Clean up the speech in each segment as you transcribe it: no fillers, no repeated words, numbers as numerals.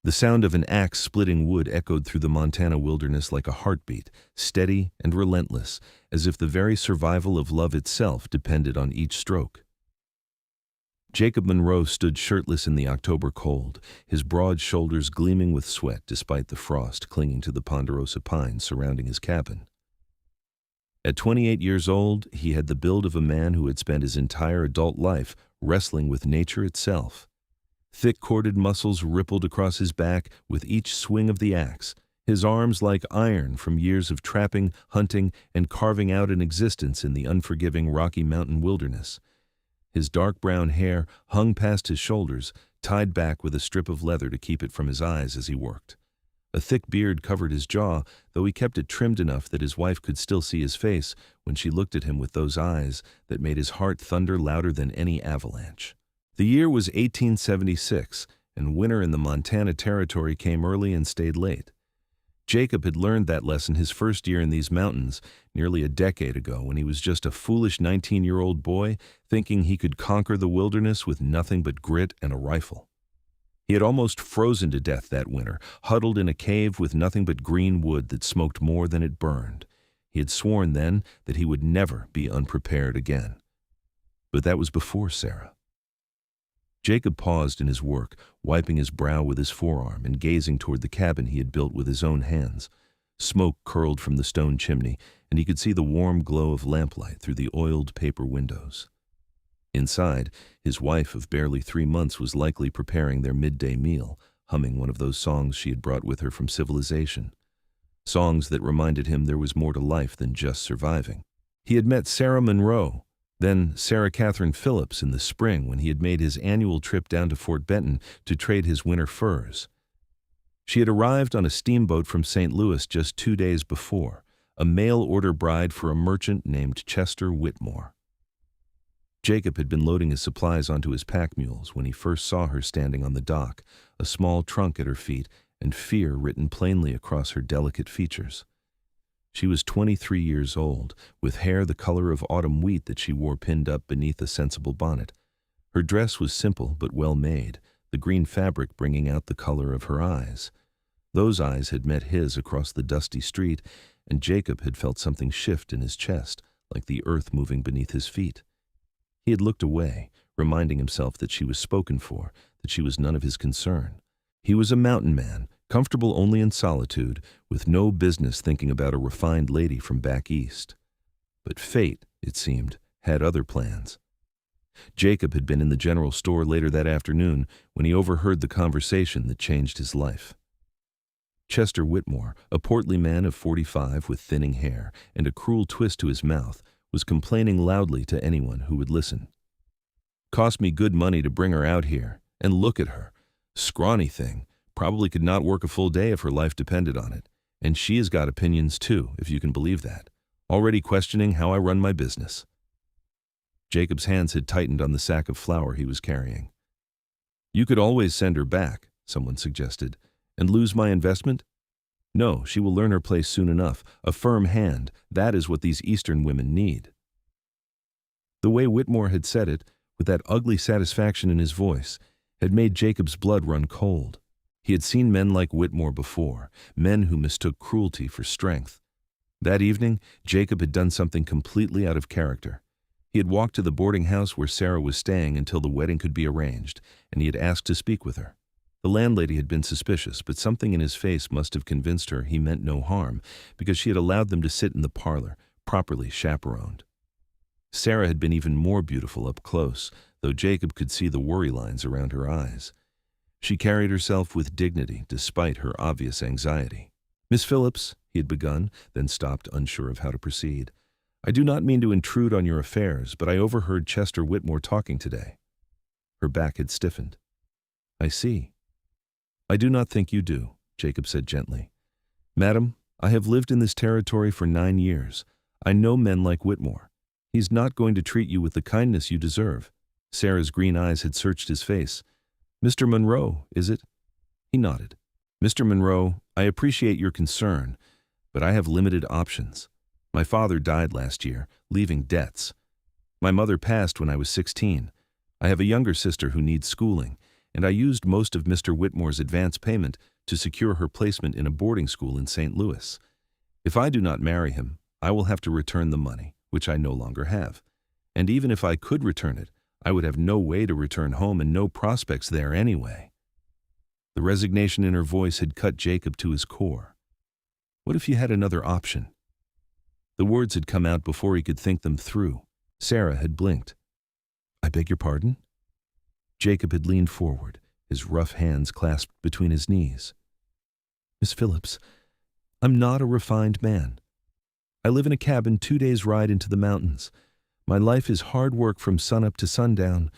The sound of an axe splitting wood echoed through the Montana wilderness like a heartbeat, steady and relentless, as if the very survival of love itself depended on each stroke. Jacob Monroe stood shirtless in the October cold, his broad shoulders gleaming with sweat despite the frost clinging to the ponderosa pines surrounding his cabin. At 28 years old, he had the build of a man who had spent his entire adult life wrestling with nature itself. Thick corded muscles rippled across his back with each swing of the axe, his arms like iron from years of trapping, hunting, and carving out an existence in the unforgiving Rocky Mountain wilderness. His dark brown hair hung past his shoulders, tied back with a strip of leather to keep it from his eyes as he worked. A thick beard covered his jaw, though he kept it trimmed enough that his wife could still see his face when she looked at him with those eyes that made his heart thunder louder than any avalanche. The year was 1876, and winter in the Montana Territory came early and stayed late. Jacob had learned that lesson his first year in these mountains, nearly a decade ago, when he was just a foolish 19-year-old boy thinking he could conquer the wilderness with nothing but grit and a rifle. He had almost frozen to death that winter, huddled in a cave with nothing but green wood that smoked more than it burned. He had sworn then that he would never be unprepared again. But that was before Sarah. Jacob paused in his work, wiping his brow with his forearm and gazing toward the cabin he had built with his own hands. Smoke curled from the stone chimney, and he could see the warm glow of lamplight through the oiled paper windows. Inside, his wife of barely 3 months was likely preparing their midday meal, humming one of those songs she had brought with her from civilization. Songs that reminded him there was more to life than just surviving. He had met Sarah Monroe, then Sarah Phillips in the spring when he had made his annual trip down to Fort Benton to trade his winter furs. She had arrived on a steamboat from St. Louis just 2 days before, a mail-order bride for a merchant named Chester Whitmore. Jacob had been loading his supplies onto his pack mules when he first saw her standing on the dock, a small trunk at her feet and fear written plainly across her delicate features. She was 23 years old, with hair the color of autumn wheat that she wore pinned up beneath a sensible bonnet. Her dress was simple but well made, the green fabric bringing out the color of her eyes. Those eyes had met his across the dusty street, and Jacob had felt something shift in his chest, like the earth moving beneath his feet. He had looked away, reminding himself that she was spoken for, that she was none of his concern. He was a mountain man, comfortable only in solitude, with no business thinking about a refined lady from back east. But fate, it seemed, had other plans. Jacob had been in the general store later that afternoon when he overheard the conversation that changed his life. Chester Whitmore, a portly man of 45 with thinning hair and a cruel twist to his mouth, was complaining loudly to anyone who would listen. "Cost me good money to bring her out here, and look at her. Scrawny thing. Probably could not work a full day if her life depended on it. And she has got opinions too, if you can believe that. Already questioning how I run my business." Jacob's hands had tightened on the sack of flour he was carrying. "You could always send her back," someone suggested, "and lose my investment? No, she will learn her place soon enough. A firm hand, that is what these Eastern women need." The way Whitmore had said it, with that ugly satisfaction in his voice, had made Jacob's blood run cold. He had seen men like Whitmore before, men who mistook cruelty for strength. That evening, Jacob had done something completely out of character. He had walked to the boarding house where Sarah was staying until the wedding could be arranged, and he had asked to speak with her. The landlady had been suspicious, but something in his face must have convinced her he meant no harm, because she had allowed them to sit in the parlor, properly chaperoned. Sarah had been even more beautiful up close, though Jacob could see the worry lines around her eyes. She carried herself with dignity despite her obvious anxiety. "Miss Phillips," he had begun, then stopped, unsure of how to proceed. "I do not mean to intrude on your affairs, but I overheard Chester Whitmore talking today." Her back had stiffened. "I see." "I do not think you do," Jacob said gently. "Madam, I have lived in this territory for 9 years. I know men like Whitmore. He's not going to treat you with the kindness you deserve." Sarah's green eyes had searched his face. "Mr. Monroe, is it?" He nodded. "Mr. Monroe, I appreciate your concern, but I have limited options. My father died last year, leaving debts. My mother passed when I was 16. I have a younger sister who needs schooling, and I used most of Mr. Whitmore's advance payment to secure her placement in a boarding school in St. Louis. If I do not marry him, I will have to return the money, which I no longer have. And even if I could return it, I would have no way to return home and no prospects there anyway. The resignation in her voice had cut Jacob to his core. What if you had another option? The words had come out before he could think them through. Sarah had blinked. I beg your pardon? Jacob had leaned forward, his rough hands clasped between his knees. Miss Phillips, I'm not a refined man. I live in a cabin 2 days' ride into the mountains. My life is hard work from sunup to sundown.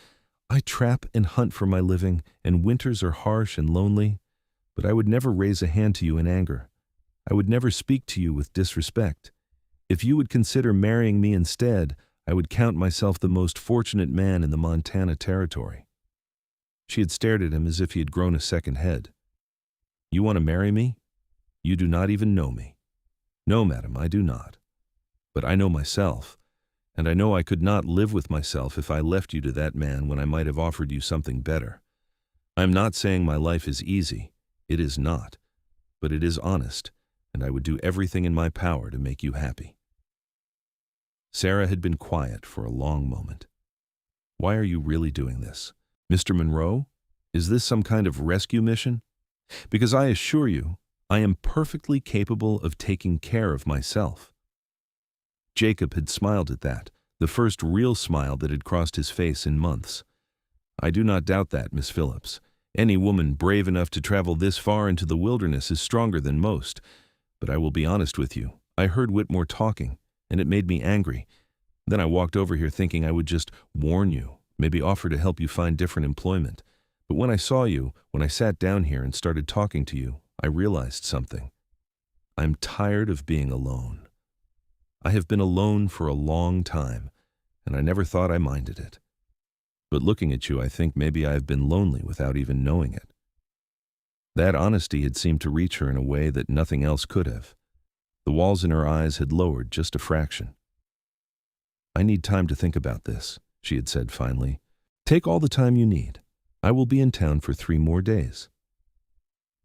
I trap and hunt for my living, and winters are harsh and lonely, but I would never raise a hand to you in anger. I would never speak to you with disrespect. If you would consider marrying me instead, I would count myself the most fortunate man in the Montana Territory. She had stared at him as if he had grown a second head. You want to marry me? You do not even know me. No, madam, I do not. But I know myself, and I know I could not live with myself if I left you to that man when I might have offered you something better. I am not saying my life is easy. It is not. But it is honest, and I would do everything in my power to make you happy. Sarah had been quiet for a long moment. Why are you really doing this? Mr. Monroe, is this some kind of rescue mission? Because I assure you, I am perfectly capable of taking care of myself. Jacob had smiled at that, the first real smile that had crossed his face in months. I do not doubt that, Miss Phillips. Any woman brave enough to travel this far into the wilderness is stronger than most. But I will be honest with you. I heard Whitmore talking, and it made me angry. Then I walked over here thinking I would just warn you, maybe offer to help you find different employment. But when I saw you, when I sat down here and started talking to you, I realized something. I'm tired of being alone. I have been alone for a long time, and I never thought I minded it. But looking at you, I think maybe I have been lonely without even knowing it. That honesty had seemed to reach her in a way that nothing else could have. The walls in her eyes had lowered just a fraction. I need time to think about this, she had said finally. Take all the time you need. I will be in town for 3 more days.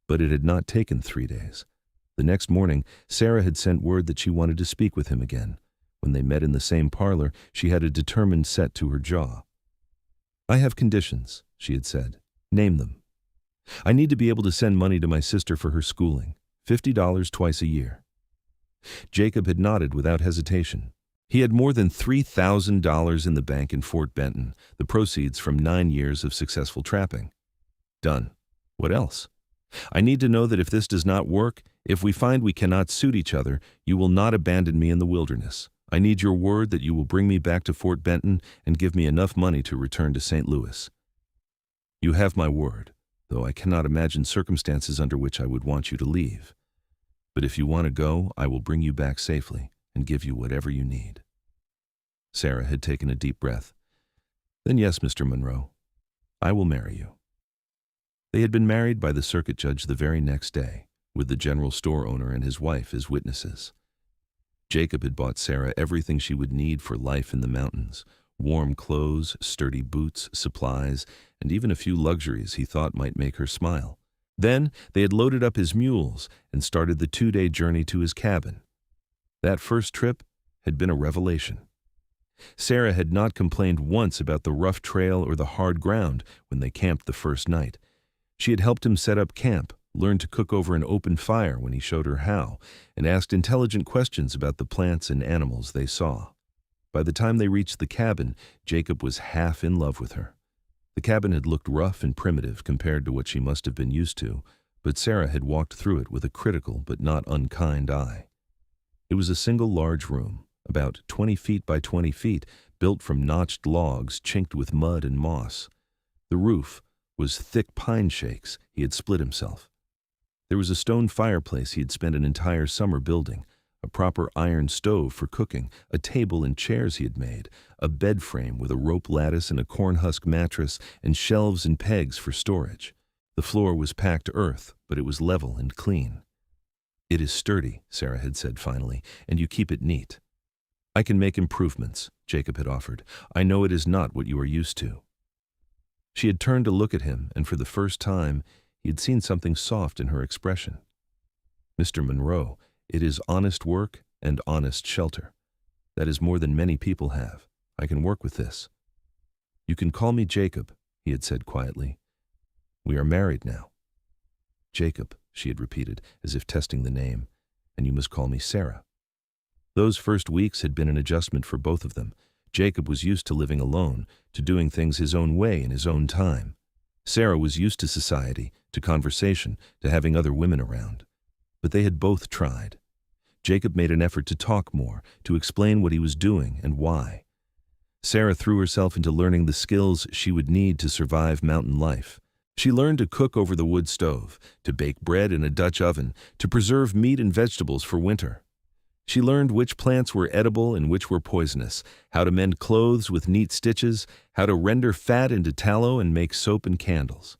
But it had not taken 3 days. The next morning, Sarah had sent word that she wanted to speak with him again. When they met in the same parlor, she had a determined set to her jaw. I have conditions, she had said. Name them. I need to be able to send money to my sister for her schooling, $50 twice a year. Jacob had nodded without hesitation. He had more than $3,000 in the bank in Fort Benton, the proceeds from 9 years of successful trapping. Done. What else? I need to know that if this does not work, if we find we cannot suit each other, you will not abandon me in the wilderness. I need your word that you will bring me back to Fort Benton and give me enough money to return to St. Louis. You have my word, though I cannot imagine circumstances under which I would want you to leave. But if you want to go, I will bring you back safely and give you whatever you need. Sarah had taken a deep breath. Then yes, Mr. Monroe, I will marry you. They had been married by the circuit judge the very next day, with the general store owner and his wife as witnesses. Jacob had bought Sarah everything she would need for life in the mountains: warm clothes, sturdy boots, supplies, and even a few luxuries he thought might make her smile. Then they had loaded up his mules and started the 2-day journey to his cabin. That first trip had been a revelation. Sarah had not complained once about the rough trail or the hard ground when they camped the first night. She had helped him set up camp, learned to cook over an open fire when he showed her how, and asked intelligent questions about the plants and animals they saw. By the time they reached the cabin, Jacob was half in love with her. The cabin had looked rough and primitive compared to what she must have been used to, but Sarah had walked through it with a critical but not unkind eye. It was a single large room, about 20 feet by 20 feet, built from notched logs chinked with mud and moss. The roof was thick pine shakes he had split himself. There was a stone fireplace he had spent an entire summer building, a proper iron stove for cooking, a table and chairs he had made, a bed frame with a rope lattice and a corn husk mattress, and shelves and pegs for storage. The floor was packed earth, but it was level and clean. It is sturdy, Sarah had said finally, and you keep it neat. I can make improvements, Jacob had offered. I know it is not what you are used to. She had turned to look at him, and for the first time, he had seen something soft in her expression. "Mr. Monroe, it is honest work and honest shelter. That is more than many people have. I can work with this." "You can call me Jacob," he had said quietly. "We are married now." "Jacob," she had repeated, as if testing the name, "and you must call me Sarah." Those first weeks had been an adjustment for both of them. Jacob was used to living alone, to doing things his own way in his own time. Sarah was used to society, to conversation, to having other women around. But they had both tried. Jacob made an effort to talk more, to explain what he was doing and why. Sarah threw herself into learning the skills she would need to survive mountain life. She learned to cook over the wood stove, to bake bread in a Dutch oven, to preserve meat and vegetables for winter. She learned which plants were edible and which were poisonous, how to mend clothes with neat stitches, how to render fat into tallow and make soap and candles.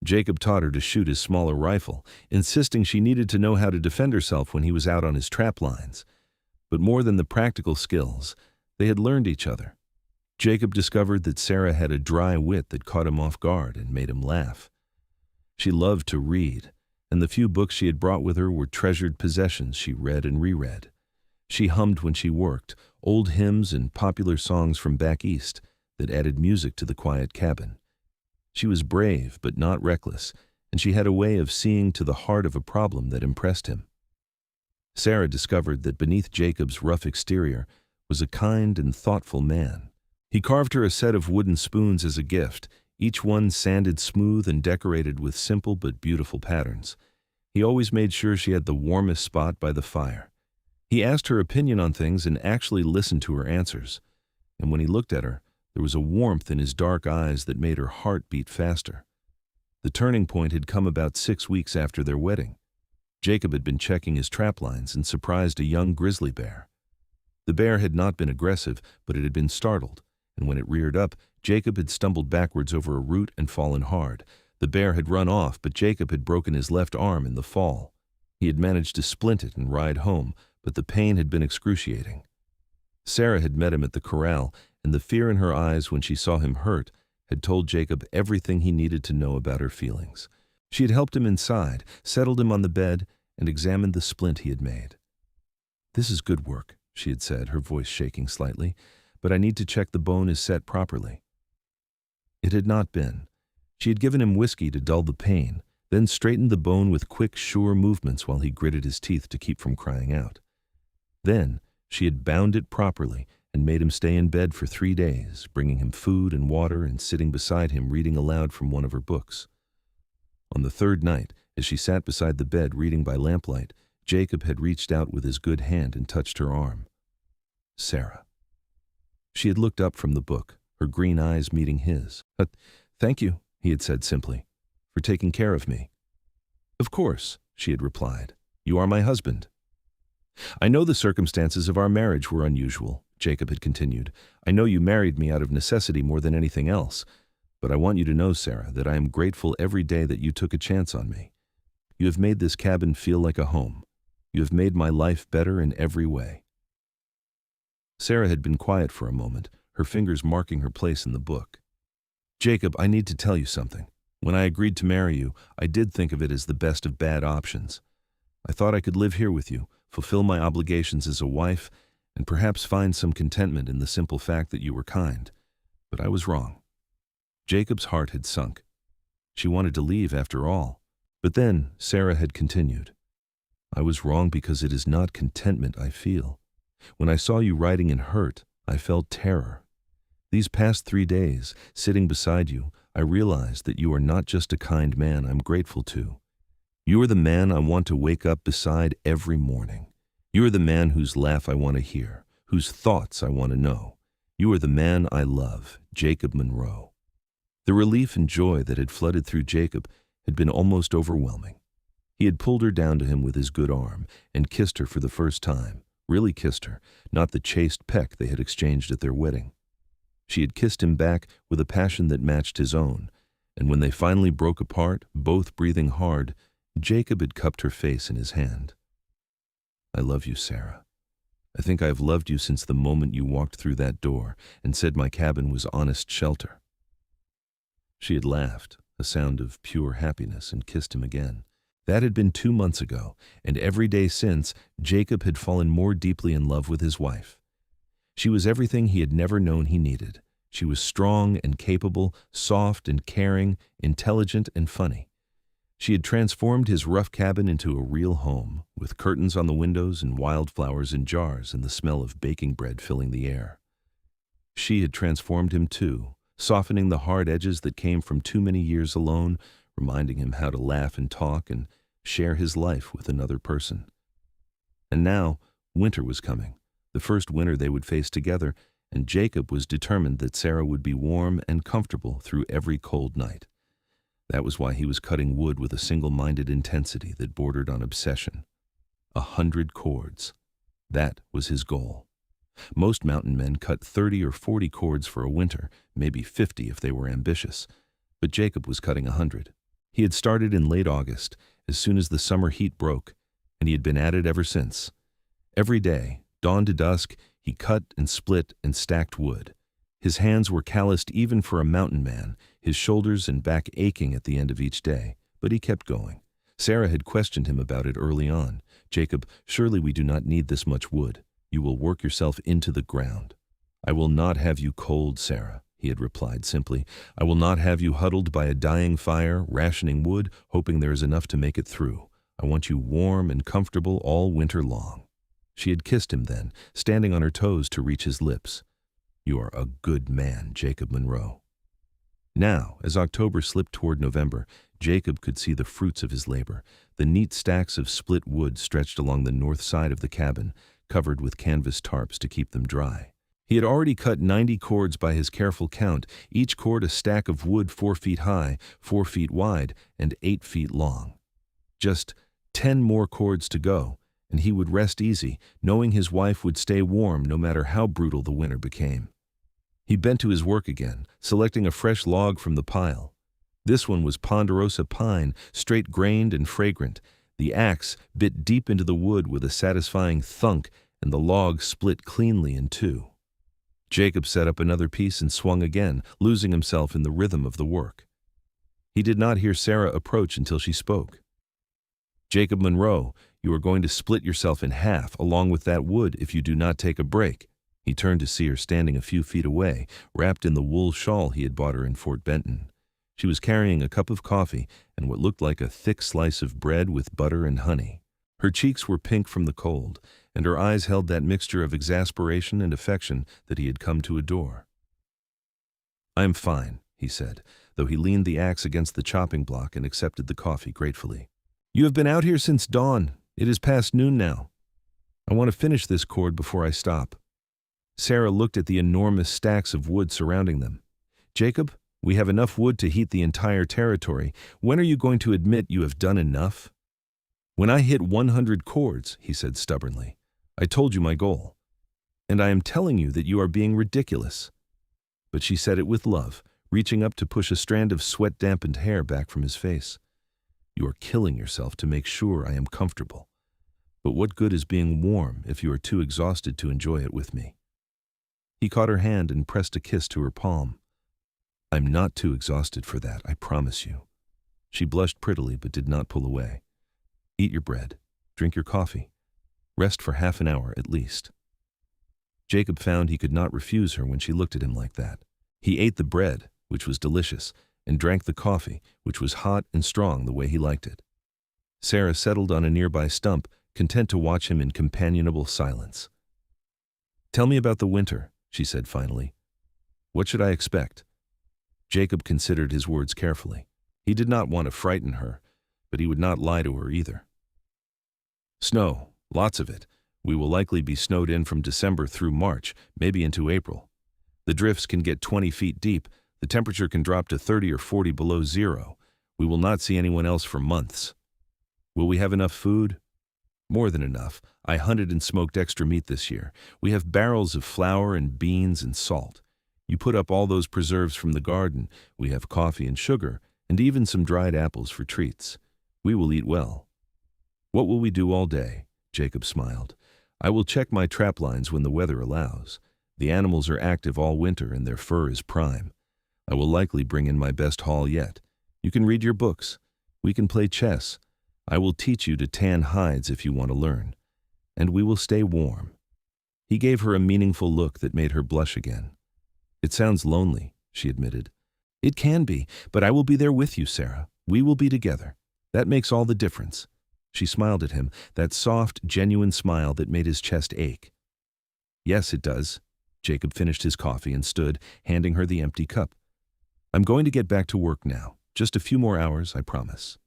Jacob taught her to shoot his smaller rifle, insisting she needed to know how to defend herself when he was out on his trap lines. But more than the practical skills, they had learned each other. Jacob discovered that Sarah had a dry wit that caught him off guard and made him laugh. She loved to read, and the few books she had brought with her were treasured possessions she read and reread. She hummed when she worked, old hymns and popular songs from back east that added music to the quiet cabin. She was brave but not reckless, and she had a way of seeing to the heart of a problem that impressed him. Sarah discovered that beneath Jacob's rough exterior was a kind and thoughtful man. He carved her a set of wooden spoons as a gift, each one sanded smooth and decorated with simple but beautiful patterns. He always made sure she had the warmest spot by the fire. He asked her opinion on things and actually listened to her answers. And when he looked at her, there was a warmth in his dark eyes that made her heart beat faster. The turning point had come about 6 weeks after their wedding. Jacob had been checking his trap lines and surprised a young grizzly bear. The bear had not been aggressive, but it had been startled, and when it reared up, Jacob had stumbled backwards over a root and fallen hard. The bear had run off, but Jacob had broken his left arm in the fall. He had managed to splint it and ride home, but the pain had been excruciating. Sarah had met him at the corral, and the fear in her eyes when she saw him hurt had told Jacob everything he needed to know about her feelings. She had helped him inside, settled him on the bed, and examined the splint he had made. "This is good work," she had said, her voice shaking slightly, "but I need to check the bone is set properly." It had not been. She had given him whiskey to dull the pain, then straightened the bone with quick, sure movements while he gritted his teeth to keep from crying out. Then she had bound it properly and made him stay in bed for 3 days, bringing him food and water and sitting beside him reading aloud from one of her books. On the 3rd night, as she sat beside the bed reading by lamplight, Jacob had reached out with his good hand and touched her arm. "Sarah." She had looked up from the book, her green eyes meeting his. "Thank you," he had said simply, "for taking care of me." "Of course," she had replied. "You are my husband." "I know the circumstances of our marriage were unusual," Jacob had continued. "I know you married me out of necessity more than anything else. But I want you to know, Sarah, that I am grateful every day that you took a chance on me. You have made this cabin feel like a home. You have made my life better in every way." Sarah had been quiet for a moment, her fingers marking her place in the book. "Jacob, I need to tell you something. When I agreed to marry you, I did think of it as the best of bad options. I thought I could live here with you, fulfill my obligations as a wife, and perhaps find some contentment in the simple fact that you were kind. But I was wrong." Jacob's heart had sunk. She wanted to leave after all. But then Sarah had continued. "I was wrong because it is not contentment I feel. When I saw you writing in hurt, I felt terror. These past 3 days, sitting beside you, I realized that you are not just a kind man I'm grateful to. You are the man I want to wake up beside every morning. You are the man whose laugh I want to hear, whose thoughts I want to know. You are the man I love, Jacob Monroe." The relief and joy that had flooded through Jacob had been almost overwhelming. He had pulled her down to him with his good arm and kissed her for the first time, really kissed her, not the chaste peck they had exchanged at their wedding. She had kissed him back with a passion that matched his own, and when they finally broke apart, both breathing hard, Jacob had cupped her face in his hand. "I love you, Sarah. I think I have loved you since the moment you walked through that door and said my cabin was honest shelter." She had laughed, a sound of pure happiness, and kissed him again. That had been 2 months ago, and every day since, Jacob had fallen more deeply in love with his wife. She was everything he had never known he needed. She was strong and capable, soft and caring, intelligent and funny. She had transformed his rough cabin into a real home, with curtains on the windows and wildflowers in jars and the smell of baking bread filling the air. She had transformed him too, softening the hard edges that came from too many years alone, reminding him how to laugh and talk and share his life with another person. And now, winter was coming, the first winter they would face together, and Jacob was determined that Sarah would be warm and comfortable through every cold night. That was why he was cutting wood with a single-minded intensity that bordered on obsession. 100 cords. That was his goal. Most mountain men cut 30 or 40 cords for a winter, maybe 50 if they were ambitious. But Jacob was cutting 100. He had started in late August, as soon as the summer heat broke, and he had been at it ever since. Every day, dawn to dusk, he cut and split and stacked wood. His hands were calloused even for a mountain man, his shoulders and back aching at the end of each day, but he kept going. Sarah had questioned him about it early on. "Jacob, surely we do not need this much wood. You will work yourself into the ground." "I will not have you cold, Sarah," he had replied simply. "I will not have you huddled by a dying fire, rationing wood, hoping there is enough to make it through. I want you warm and comfortable all winter long." She had kissed him then, standing on her toes to reach his lips. "You are a good man, Jacob Monroe." Now, as October slipped toward November, Jacob could see the fruits of his labor, the neat stacks of split wood stretched along the north side of the cabin, covered with canvas tarps to keep them dry. He had already cut 90 cords by his careful count, each cord a stack of wood 4 feet high, 4 feet wide, and 8 feet long. Just 10 more cords to go, and he would rest easy, knowing his wife would stay warm no matter how brutal the winter became. He bent to his work again, selecting a fresh log from the pile. This one was ponderosa pine, straight-grained and fragrant. The axe bit deep into the wood with a satisfying thunk, and the log split cleanly in two. Jacob set up another piece and swung again, losing himself in the rhythm of the work. He did not hear Sarah approach until she spoke. "Jacob Monroe, you are going to split yourself in half along with that wood if you do not take a break." He turned to see her standing a few feet away, wrapped in the wool shawl he had bought her in Fort Benton. She was carrying a cup of coffee and what looked like a thick slice of bread with butter and honey. Her cheeks were pink from the cold, and her eyes held that mixture of exasperation and affection that he had come to adore. "I am fine," he said, though he leaned the axe against the chopping block and accepted the coffee gratefully. "You have been out here since dawn. It is past noon now. I want to finish this cord before I stop." Sarah looked at the enormous stacks of wood surrounding them. "Jacob, we have enough wood to heat the entire territory. When are you going to admit you have done enough?" "When I hit 100 cords," he said stubbornly. "I told you my goal. And I am telling you that you are being ridiculous." But she said it with love, reaching up to push a strand of sweat-dampened hair back from his face. "You are killing yourself to make sure I am comfortable. But what good is being warm if you are too exhausted to enjoy it with me?" He caught her hand and pressed a kiss to her palm. "I'm not too exhausted for that, I promise you." She blushed prettily but did not pull away. "Eat your bread. Drink your coffee. Rest for half an hour at least." Jacob found he could not refuse her when she looked at him like that. He ate the bread, which was delicious, and drank the coffee, which was hot and strong the way he liked it. Sarah settled on a nearby stump, content to watch him in companionable silence. "Tell me about the winter," she said finally. "What should I expect?" Jacob considered his words carefully. He did not want to frighten her, but he would not lie to her either. "Snow, lots of it. We will likely be snowed in from December through March, maybe into April. The drifts can get 20 feet deep. The temperature can drop to 30 or 40 below zero. We will not see anyone else for months. Will we have enough food?" "More than enough. I hunted and smoked extra meat this year. We have barrels of flour and beans and salt. You put up all those preserves from the garden. We have coffee and sugar, and even some dried apples for treats. We will eat well." "What will we do all day?" Jacob smiled. "I will check my trap lines when the weather allows. The animals are active all winter and their fur is prime. I will likely bring in my best haul yet. You can read your books. We can play chess. I will teach you to tan hides if you want to learn. And we will stay warm." He gave her a meaningful look that made her blush again. "It sounds lonely," she admitted. "It can be, but I will be there with you, Sarah. We will be together. That makes all the difference." She smiled at him, that soft, genuine smile that made his chest ache. "Yes, it does." Jacob finished his coffee and stood, handing her the empty cup. "I'm going to get back to work now. Just a few more hours, I promise."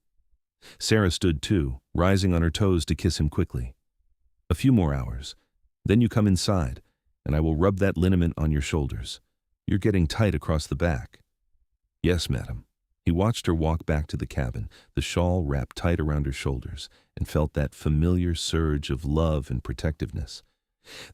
Sarah stood too, rising on her toes to kiss him quickly. "A few more hours. Then you come inside, and I will rub that liniment on your shoulders. You're getting tight across the back." "Yes, madam." He watched her walk back to the cabin, the shawl wrapped tight around her shoulders, and felt that familiar surge of love and protectiveness.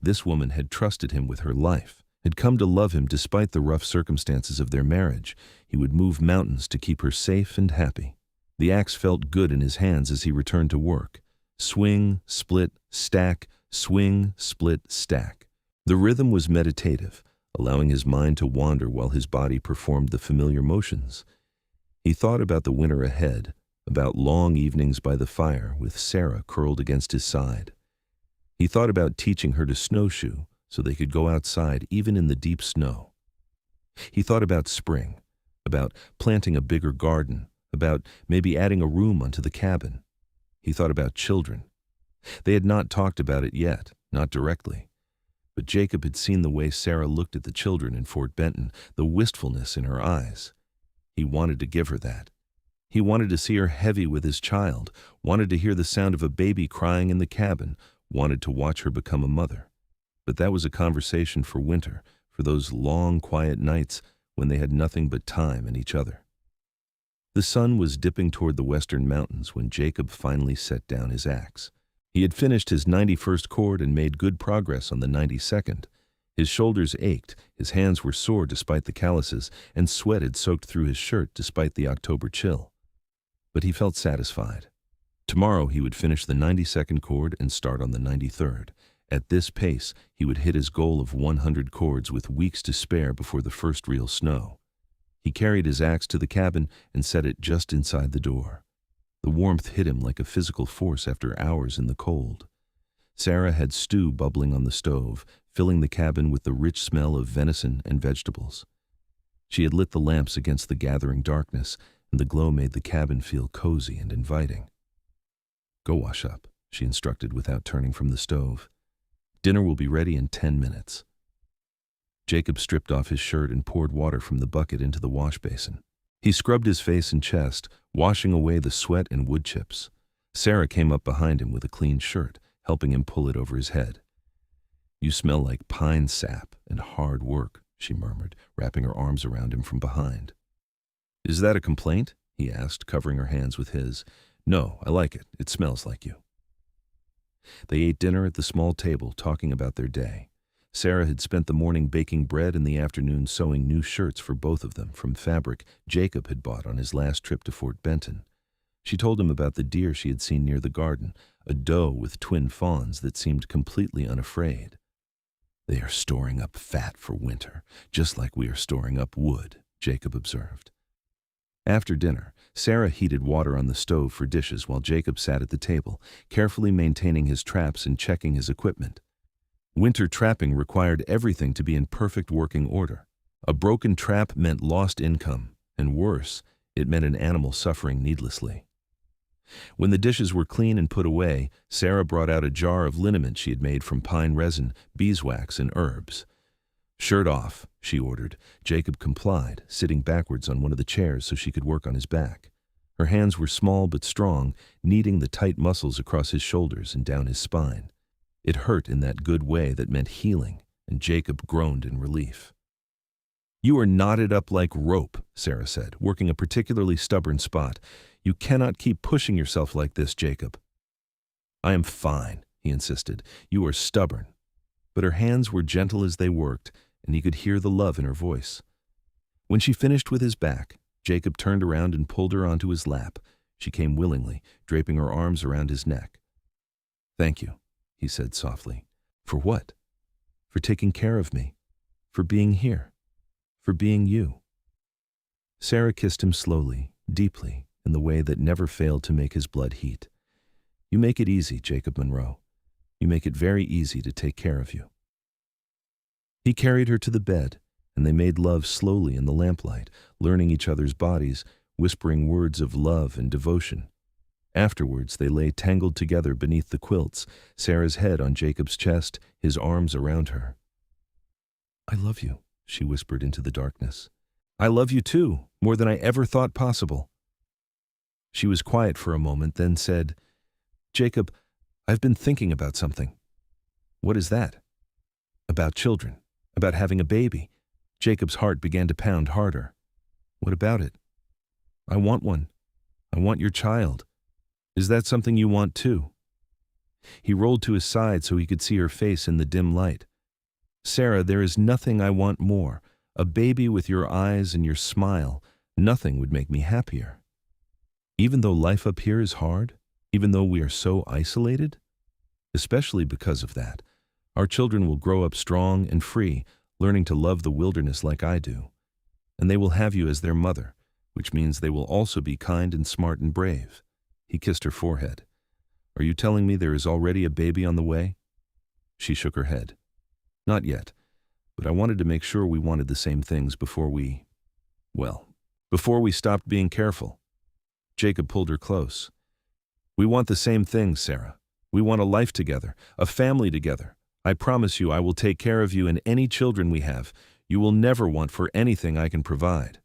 This woman had trusted him with her life, had come to love him despite the rough circumstances of their marriage. He would move mountains to keep her safe and happy. The axe felt good in his hands as he returned to work. Swing, split, stack, swing, split, stack. The rhythm was meditative, allowing his mind to wander while his body performed the familiar motions. He thought about the winter ahead, about long evenings by the fire with Sarah curled against his side. He thought about teaching her to snowshoe so they could go outside even in the deep snow. He thought about spring, about planting a bigger garden, about maybe adding a room onto the cabin. He thought about children. They had not talked about it yet, not directly. But Jacob had seen the way Sarah looked at the children in Fort Benton, the wistfulness in her eyes. He wanted to give her that. He wanted to see her heavy with his child, wanted to hear the sound of a baby crying in the cabin, wanted to watch her become a mother. But that was a conversation for winter, for those long, quiet nights when they had nothing but time and each other. The sun was dipping toward the western mountains when Jacob finally set down his axe. He had finished his 91st chord and made good progress on the 92nd. His shoulders ached, his hands were sore despite the calluses, and sweat had soaked through his shirt despite the October chill. But he felt satisfied. Tomorrow he would finish the 92nd chord and start on the 93rd. At this pace, he would hit his goal of 100 chords with weeks to spare before the first real snow. He carried his axe to the cabin and set it just inside the door. The warmth hit him like a physical force after hours in the cold. Sarah had stew bubbling on the stove, filling the cabin with the rich smell of venison and vegetables. She had lit the lamps against the gathering darkness, and the glow made the cabin feel cozy and inviting. "Go wash up," she instructed without turning from the stove. "Dinner will be ready in 10 minutes. Jacob stripped off his shirt and poured water from the bucket into the wash basin. He scrubbed his face and chest, washing away the sweat and wood chips. Sarah came up behind him with a clean shirt, helping him pull it over his head. "You smell like pine sap and hard work," she murmured, wrapping her arms around him from behind. "Is that a complaint?" he asked, covering her hands with his. "No, I like it. It smells like you." They ate dinner at the small table, talking about their day. Sarah had spent the morning baking bread and the afternoon sewing new shirts for both of them from fabric Jacob had bought on his last trip to Fort Benton. She told him about the deer she had seen near the garden, a doe with twin fawns that seemed completely unafraid. "They are storing up fat for winter, just like we are storing up wood," Jacob observed. After dinner, Sarah heated water on the stove for dishes while Jacob sat at the table, carefully maintaining his traps and checking his equipment. Winter trapping required everything to be in perfect working order. A broken trap meant lost income, and worse, it meant an animal suffering needlessly. When the dishes were clean and put away, Sarah brought out a jar of liniment she had made from pine resin, beeswax, and herbs. "Shirt off," she ordered. Jacob complied, sitting backwards on one of the chairs so she could work on his back. Her hands were small but strong, kneading the tight muscles across his shoulders and down his spine. It hurt in that good way that meant healing, and Jacob groaned in relief. "You are knotted up like rope," Sarah said, working a particularly stubborn spot. "You cannot keep pushing yourself like this, Jacob." "I am fine," he insisted. "You are stubborn." But her hands were gentle as they worked, and he could hear the love in her voice. When she finished with his back, Jacob turned around and pulled her onto his lap. She came willingly, draping her arms around his neck. "Thank you," he said softly. "For what?" "For taking care of me. For being here. For being you." Sarah kissed him slowly, deeply, in the way that never failed to make his blood heat. You make it easy, Jacob Monroe. You make it very easy to take care of you. He carried her to the bed, and they made love slowly in the lamplight, learning each other's bodies, whispering words of love and devotion. Afterwards, they lay tangled together beneath the quilts, Sarah's head on Jacob's chest, his arms around her. I love you, she whispered into the darkness. I love you too, more than I ever thought possible. She was quiet for a moment, then said, Jacob, I've been thinking about something. What is that? About children, about having a baby. Jacob's heart began to pound harder. What about it? I want one. I want your child. Is that something you want too? He rolled to his side so he could see her face in the dim light. Sarah, there is nothing I want more. A baby with your eyes and your smile. Nothing would make me happier. Even though life up here is hard, even though we are so isolated, especially because of that, our children will grow up strong and free, learning to love the wilderness like I do. And they will have you as their mother, which means they will also be kind and smart and brave. He kissed her forehead. Are you telling me there is already a baby on the way? She shook her head. Not yet, but I wanted to make sure we wanted the same things before we stopped being careful. Jacob pulled her close. We want the same things, Sarah. We want a life together, a family together. I promise you I will take care of you and any children we have. You will never want for anything I can provide.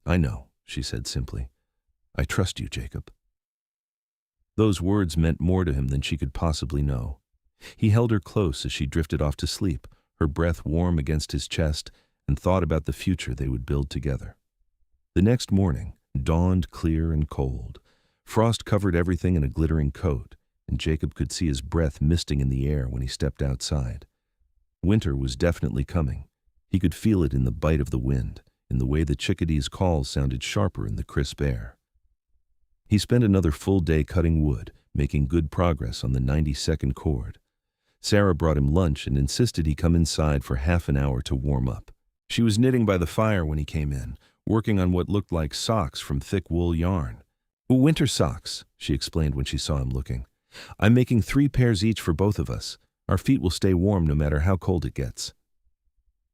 I know, she said simply. I trust you, Jacob. Those words meant more to him than she could possibly know. He held her close as she drifted off to sleep, her breath warm against his chest, and thought about the future they would build together. The next morning dawned clear and cold. Frost covered everything in a glittering coat, and Jacob could see his breath misting in the air when he stepped outside. Winter was definitely coming. He could feel it in the bite of the wind, in the way the chickadees' calls sounded sharper in the crisp air. He spent another full day cutting wood, making good progress on the 92nd cord. Sarah brought him lunch and insisted he come inside for half an hour to warm up. She was knitting by the fire when he came in, working on what looked like socks from thick wool yarn. Winter socks, she explained when she saw him looking. I'm making 3 pairs each for both of us. Our feet will stay warm no matter how cold it gets.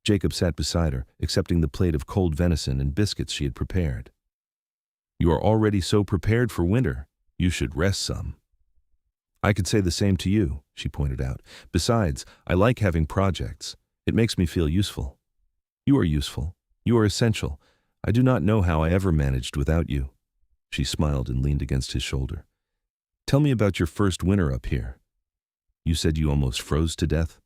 Jacob sat beside her, accepting the plate of cold venison and biscuits she had prepared. You are already so prepared for winter. You should rest some. I could say the same to you, she pointed out. Besides, I like having projects. It makes me feel useful. You are useful. You are essential. I do not know how I ever managed without you. She smiled and leaned against his shoulder. Tell me about your first winter up here. You said you almost froze to death?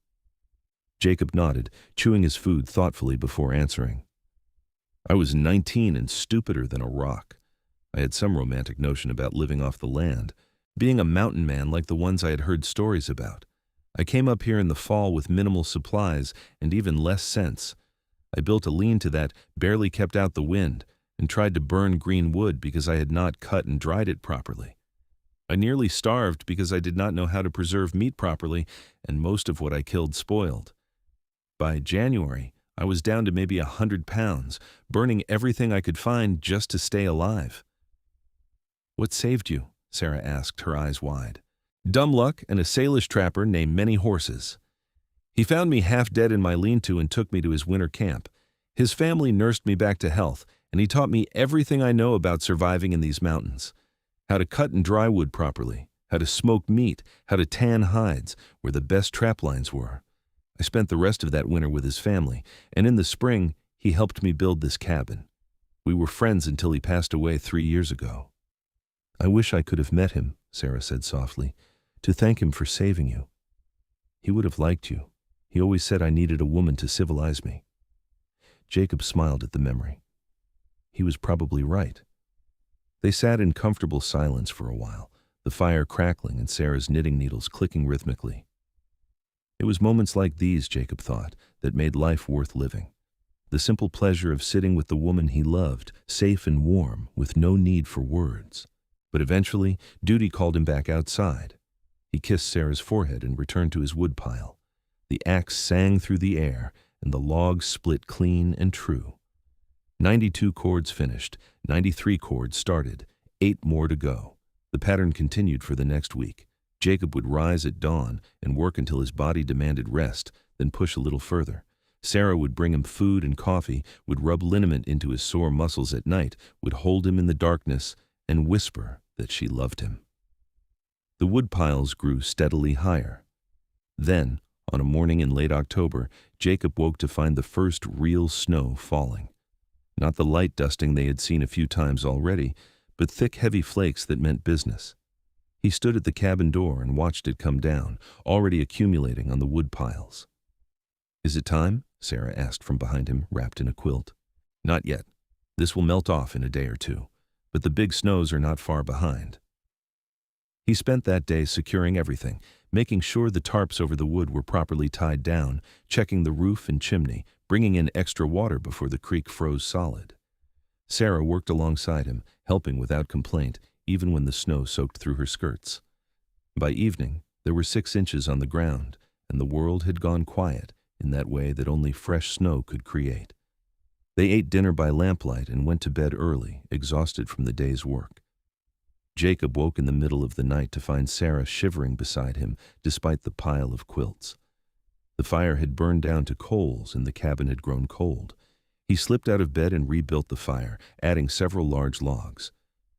Jacob nodded, chewing his food thoughtfully before answering. I was 19 and stupider than a rock. I had some romantic notion about living off the land, being a mountain man like the ones I had heard stories about. I came up here in the fall with minimal supplies and even less sense. I built a lean-to that barely kept out the wind and tried to burn green wood because I had not cut and dried it properly. I nearly starved because I did not know how to preserve meat properly, and most of what I killed spoiled. By January, I was down to maybe 100 pounds, burning everything I could find just to stay alive. What saved you? Sarah asked, her eyes wide. Dumb luck and a Salish trapper named Many Horses. He found me half dead in my lean-to and took me to his winter camp. His family nursed me back to health, and he taught me everything I know about surviving in these mountains. How to cut and dry wood properly, how to smoke meat, how to tan hides, where the best trap lines were. I spent the rest of that winter with his family, and in the spring, he helped me build this cabin. We were friends until he passed away 3 years ago. I wish I could have met him, Sarah said softly, to thank him for saving you. He would have liked you. He always said I needed a woman to civilize me. Jacob smiled at the memory. He was probably right. They sat in comfortable silence for a while, the fire crackling and Sarah's knitting needles clicking rhythmically. It was moments like these, Jacob thought, that made life worth living. The simple pleasure of sitting with the woman he loved, safe and warm, with no need for words. But eventually, duty called him back outside. He kissed Sarah's forehead and returned to his woodpile. The axe sang through the air, and the logs split clean and true. 92 cords finished, 93 cords started, 8 more to go. The pattern continued for the next week. Jacob would rise at dawn and work until his body demanded rest, then push a little further. Sarah would bring him food and coffee, would rub liniment into his sore muscles at night, would hold him in the darkness, and whisper that she loved him. The wood piles grew steadily higher. Then, on a morning in late October, Jacob woke to find the first real snow falling. Not the light dusting they had seen a few times already, but thick, heavy flakes that meant business. He stood at the cabin door and watched it come down, already accumulating on the wood piles. "Is it time?" Sarah asked from behind him, wrapped in a quilt. "Not yet. This will melt off in a day or two, but the big snows are not far behind." He spent that day securing everything, making sure the tarps over the wood were properly tied down, checking the roof and chimney, bringing in extra water before the creek froze solid. Sarah worked alongside him, helping without complaint, even when the snow soaked through her skirts. By evening, there were 6 inches on the ground, and the world had gone quiet in that way that only fresh snow could create. They ate dinner by lamplight and went to bed early, exhausted from the day's work. Jacob woke in the middle of the night to find Sarah shivering beside him despite the pile of quilts. The fire had burned down to coals and the cabin had grown cold. He slipped out of bed and rebuilt the fire, adding several large logs.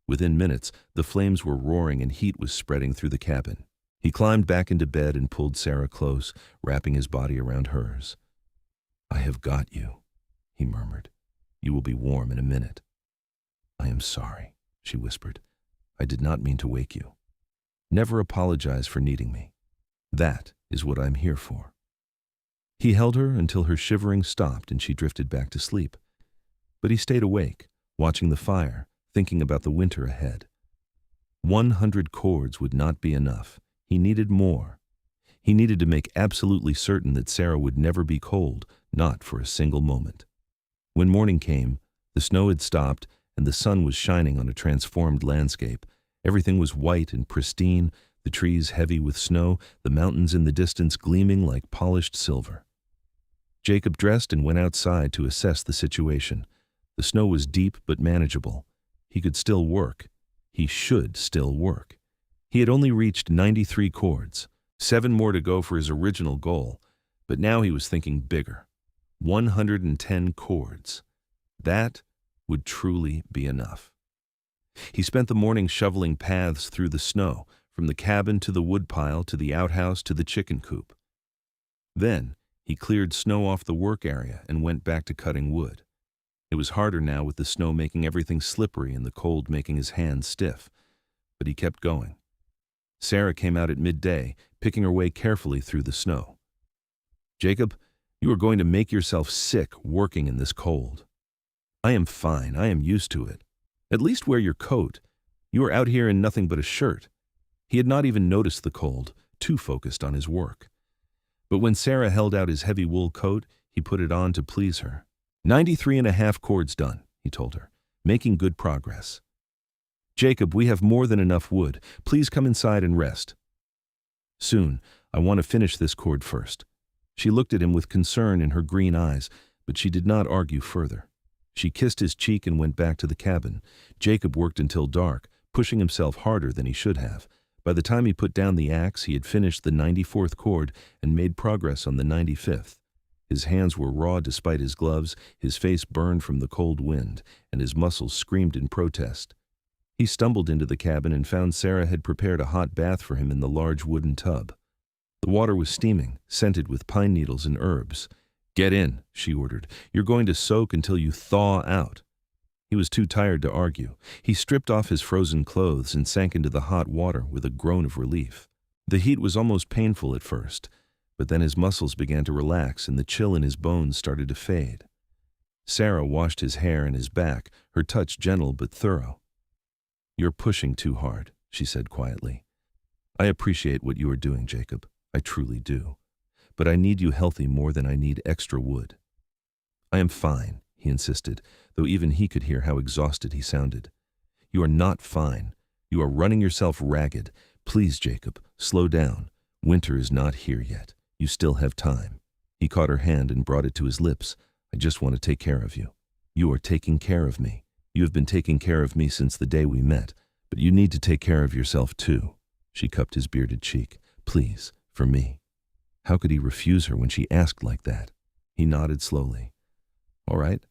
Within minutes, the flames were roaring and heat was spreading through the cabin. He climbed back into bed and pulled Sarah close, wrapping his body around hers. "I have got you," he murmured. "You will be warm in a minute." "I am sorry," she whispered. "I did not mean to wake you. Never apologize for needing me. That is what I'm here for." He held her until her shivering stopped and she drifted back to sleep. But he stayed awake, watching the fire, thinking about the winter ahead. 100 cords would not be enough. He needed more. He needed to make absolutely certain that Sarah would never be cold, not for a single moment. When morning came, the snow had stopped and the sun was shining on a transformed landscape. Everything was white and pristine, the trees heavy with snow, the mountains in the distance gleaming like polished silver. Jacob dressed and went outside to assess the situation. The snow was deep but manageable. He could still work. He should still work. He had only reached 93 cords, 7 more to go for his original goal, but now he was thinking bigger. 110 cords. That would truly be enough. He spent the morning shoveling paths through the snow, from the cabin to the woodpile to the outhouse to the chicken coop. Then he cleared snow off the work area and went back to cutting wood. It was harder now with the snow making everything slippery and the cold making his hands stiff, but he kept going. Sarah came out at midday, picking her way carefully through the snow. "Jacob, you are going to make yourself sick working in this cold." "I am fine. I am used to it." "At least wear your coat. You are out here in nothing but a shirt." He had not even noticed the cold, too focused on his work. But when Sarah held out his heavy wool coat, he put it on to please her. 93.5 cords done, he told her, making good progress. "Jacob, we have more than enough wood. Please come inside and rest." "Soon. I want to finish this cord first." She looked at him with concern in her green eyes, but she did not argue further. She kissed his cheek and went back to the cabin. Jacob worked until dark, pushing himself harder than he should have. By the time he put down the axe, he had finished the 94th cord and made progress on the 95th. His hands were raw despite his gloves, his face burned from the cold wind, and his muscles screamed in protest. He stumbled into the cabin and found Sarah had prepared a hot bath for him in the large wooden tub. The water was steaming, scented with pine needles and herbs. "Get in," she ordered. "You're going to soak until you thaw out." He was too tired to argue. He stripped off his frozen clothes and sank into the hot water with a groan of relief. The heat was almost painful at first, but then his muscles began to relax and the chill in his bones started to fade. Sarah washed his hair and his back, her touch gentle but thorough. "You're pushing too hard," she said quietly. "I appreciate what you are doing, Jacob. I truly do. But I need you healthy more than I need extra wood." "I am fine," he insisted, though even he could hear how exhausted he sounded. "You are not fine. You are running yourself ragged. Please, Jacob, slow down. Winter is not here yet. You still have time." He caught her hand and brought it to his lips. "I just want to take care of you." You are taking care of me. You have been taking care of me since the day we met, but you need to take care of yourself too. She cupped his bearded cheek. Please, for me. How could he refuse her when she asked like that? He nodded slowly. All right.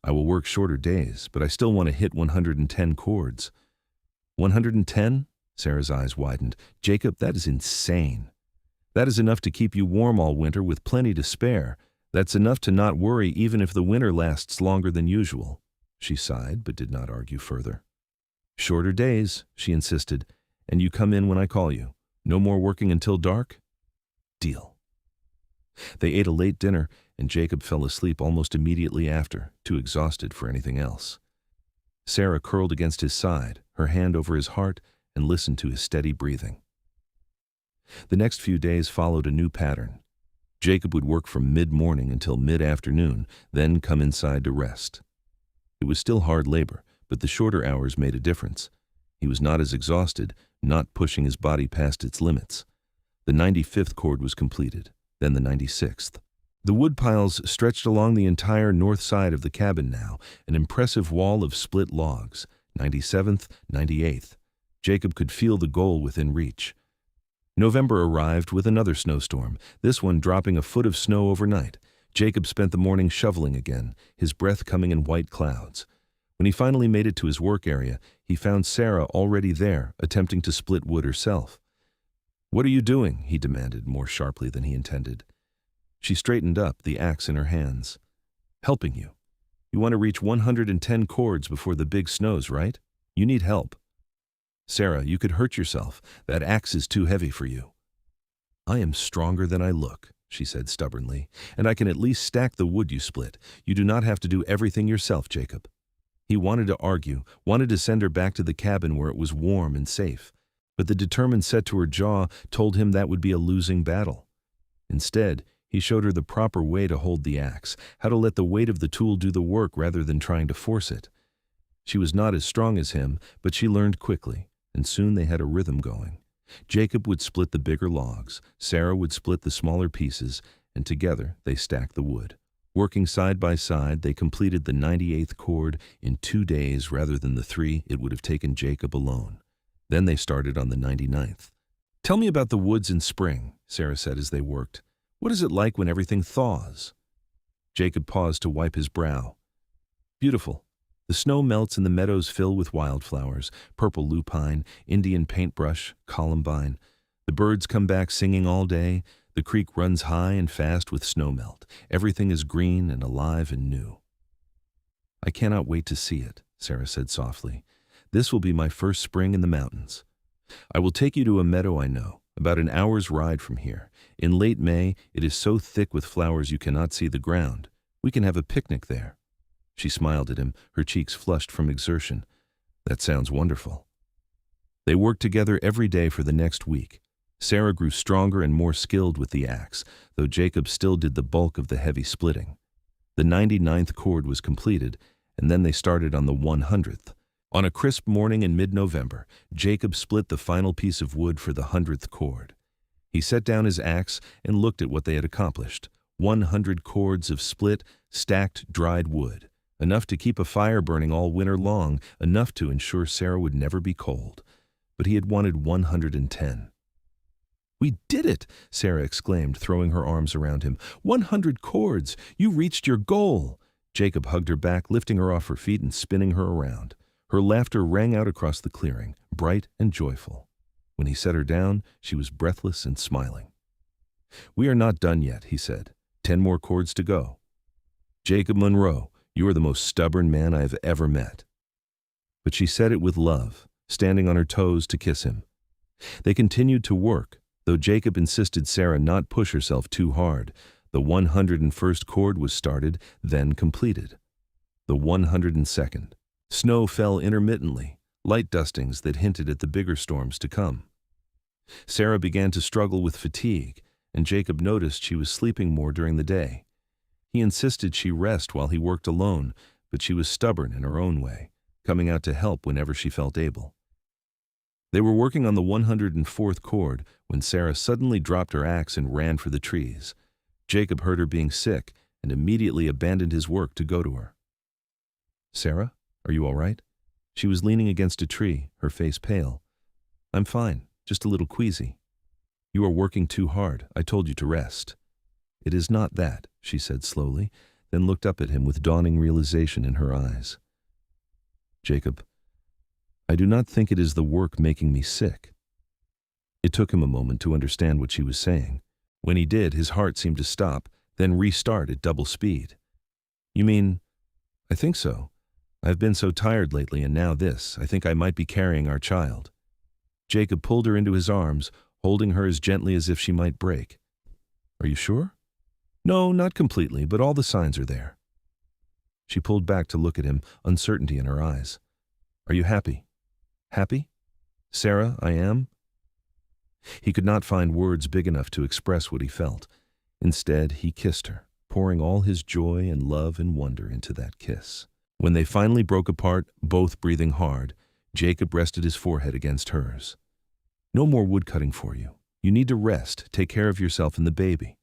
I will work shorter days, but I still want to hit 110 chords. 110? Sarah's eyes widened. Jacob, that is insane. That is enough to keep you warm all winter with plenty to spare. That's enough to not worry even if the winter lasts longer than usual. She sighed, but did not argue further. Shorter days, she insisted, and you come in when I call you. No more working until dark? Deal. They ate a late dinner, and Jacob fell asleep almost immediately after, too exhausted for anything else. Sarah curled against his side, her hand over his heart, and listened to his steady breathing. The next few days followed a new pattern. Jacob would work from mid-morning until mid-afternoon, then come inside to rest. It was still hard labor, but the shorter hours made a difference. He was not as exhausted, not pushing his body past its limits. The 95th chord was completed, then the 96th. The wood piles stretched along the entire north side of the cabin now, an impressive wall of split logs, 97th, 98th. Jacob could feel the goal within reach. November arrived with another snowstorm, this one dropping a foot of snow overnight. Jacob spent the morning shoveling again, his breath coming in white clouds. When he finally made it to his work area, he found Sarah already there, attempting to split wood herself. "What are you doing?" he demanded, more sharply than he intended. She straightened up, the axe in her hands. "Helping you. You want to reach 110 chords before the big snows, right? You need help." "Sarah, you could hurt yourself. That axe is too heavy for you." "I am stronger than I look," she said stubbornly, "and I can at least stack the wood you split. You do not have to do everything yourself, Jacob." He wanted to argue, wanted to send her back to the cabin where it was warm and safe, but the determined set to her jaw told him that would be a losing battle. Instead, he showed her the proper way to hold the axe, how to let the weight of the tool do the work rather than trying to force it. She was not as strong as him, but she learned quickly, and soon they had a rhythm going. Jacob would split the bigger logs, Sarah would split the smaller pieces, and together they stacked the wood. Working side by side, they completed the 98th chord in 2 days rather than the 3 it would have taken Jacob alone. Then they started on the 99th. "Tell me about the woods in spring," Sarah said as they worked. "What is it like when everything thaws?" Jacob paused to wipe his brow. "Beautiful. The snow melts and the meadows fill with wildflowers, purple lupine, Indian paintbrush, columbine. The birds come back singing all day. The creek runs high and fast with snowmelt. Everything is green and alive and new." "I cannot wait to see it," Sarah said softly. "This will be my first spring in the mountains. I will take you to a meadow I know, about an hour's ride from here. In late May, it is so thick with flowers you cannot see the ground. We can have a picnic there." She smiled at him, her cheeks flushed from exertion. "That sounds wonderful." They worked together every day for the next week. Sarah grew stronger and more skilled with the axe, though Jacob still did the bulk of the heavy splitting. The 99th chord was completed, and then they started on the 100th. On a crisp morning in mid-November, Jacob split the final piece of wood for the 100th chord. He set down his axe and looked at what they had accomplished. 100 chords of split, stacked, dried wood. Enough to keep a fire burning all winter long, enough to ensure Sarah would never be cold. But he had wanted 110. "We did it!" Sarah exclaimed, throwing her arms around him. 100 chords! You reached your goal! Jacob hugged her back, lifting her off her feet and spinning her around. Her laughter rang out across the clearing, bright and joyful. When he set her down, she was breathless and smiling. "We are not done yet," he said. 10 more chords to go. "Jacob Monroe, you are the most stubborn man I have ever met." But she said it with love, standing on her toes to kiss him. They continued to work, though Jacob insisted Sarah not push herself too hard. The 101st chord was started, then completed. The 102nd. Snow fell intermittently, light dustings that hinted at the bigger storms to come. Sarah began to struggle with fatigue, and Jacob noticed she was sleeping more during the day. He insisted she rest while he worked alone, but she was stubborn in her own way, coming out to help whenever she felt able. They were working on the 104th chord when Sarah suddenly dropped her axe and ran for the trees. Jacob heard her being sick and immediately abandoned his work to go to her. Sarah, are you all right? She was leaning against a tree, her face pale. I'm fine, just a little queasy. You are working too hard. I told you to rest. It is not that, she said slowly, then looked up at him with dawning realization in her eyes. Jacob, I do not think it is the work making me sick. It took him a moment to understand what she was saying. When he did, his heart seemed to stop, then restart at double speed. You mean, I think so. I've been so tired lately, and now this. I think I might be carrying our child. Jacob pulled her into his arms, holding her as gently as if she might break. Are you sure? No, not completely, but all the signs are there. She pulled back to look at him, uncertainty in her eyes. Are you happy? Happy? Sarah, I am. He could not find words big enough to express what he felt. Instead, he kissed her, pouring all his joy and love and wonder into that kiss. When they finally broke apart, both breathing hard, Jacob rested his forehead against hers. No more woodcutting for you. You need to rest, take care of yourself and the baby.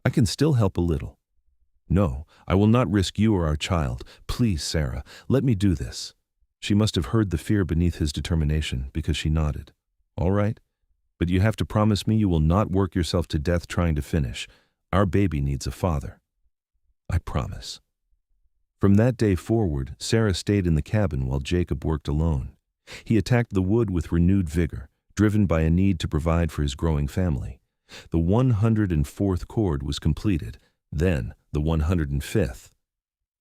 I can still help a little. No, I will not risk you or our child. Please, Sarah, let me do this. She must have heard the fear beneath his determination, because she nodded. All right, but you have to promise me you will not work yourself to death trying to finish. Our baby needs a father. I promise. From that day forward, Sarah stayed in the cabin while Jacob worked alone. He attacked the wood with renewed vigor, driven by a need to provide for his growing family. The 104th cord was completed, then the 105th,